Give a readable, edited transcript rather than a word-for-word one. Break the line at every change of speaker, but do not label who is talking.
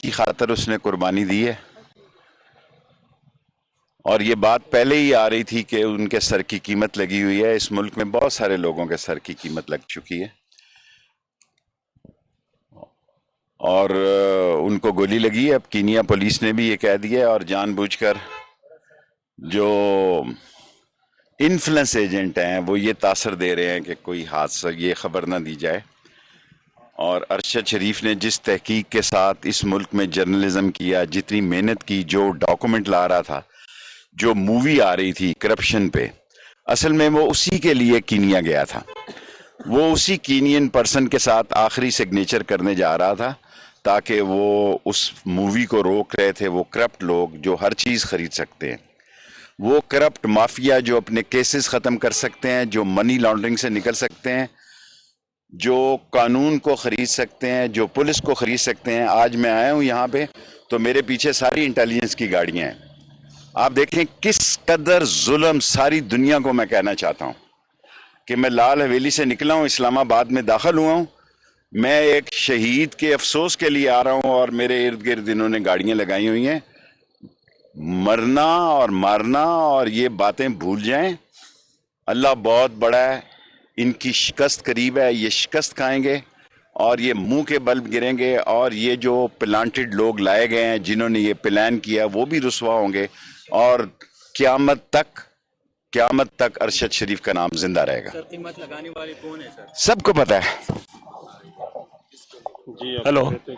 کی خاطر اس نے قربانی دی ہے، اور یہ بات پہلے ہی آ رہی تھی کہ ان کے سر کی قیمت لگی ہوئی ہے۔ اس ملک میں بہت سارے لوگوں کے سر کی قیمت لگ چکی ہے، اور ان کو گولی لگی ہے۔ اب کینیا پولیس نے بھی یہ کہہ دیا ہے، اور جان بوجھ کر جو انفلوئنس ایجنٹ ہیں وہ یہ تاثر دے رہے ہیں کہ کوئی حادثہ، یہ خبر نہ دی جائے۔ اور ارشد شریف نے جس تحقیق کے ساتھ اس ملک میں جرنلزم کیا، جتنی محنت کی، جو ڈاکومنٹ لا رہا تھا، جو مووی آ رہی تھی کرپشن پہ، اصل میں وہ اسی کے لیے کینیا گیا تھا۔ وہ اسی کینین پرسن کے ساتھ آخری سگنیچر کرنے جا رہا تھا، تاکہ وہ اس مووی کو روک رہے تھے وہ کرپٹ لوگ جو ہر چیز خرید سکتے ہیں، وہ کرپٹ مافیا جو اپنے کیسز ختم کر سکتے ہیں، جو منی لانڈرنگ سے نکل سکتے ہیں، جو قانون کو خرید سکتے ہیں، جو پولیس کو خرید سکتے ہیں۔ آج میں آیا ہوں یہاں پہ تو میرے پیچھے ساری انٹیلیجنس کی گاڑیاں ہیں۔ آپ دیکھیں کس قدر ظلم ساری دنیا کو میں کہنا چاہتا ہوں کہ میں لال حویلی سے نکلا ہوں، اسلام آباد میں داخل ہوا ہوں، میں ایک شہید کے افسوس کے لیے آ رہا ہوں، اور میرے ارد گرد انہوں نے گاڑیاں لگائی ہوئی ہیں۔ مرنا اور مارنا اور یہ باتیں بھول جائیں، اللہ بہت بڑا ہے، ان کی شکست قریب ہے، یہ شکست کھائیں گے اور یہ منہ کے بل گریں گے، اور یہ جو پلانٹڈ لوگ لائے گئے ہیں جنہوں نے یہ پلان کیا وہ بھی رسوا ہوں گے، اور قیامت تک ارشد شریف کا نام زندہ رہے گا۔
سر قیمت لگانے والے کون ہیں سر؟
سب کو پتہ ہے۔
جی
ہیلو۔
آپ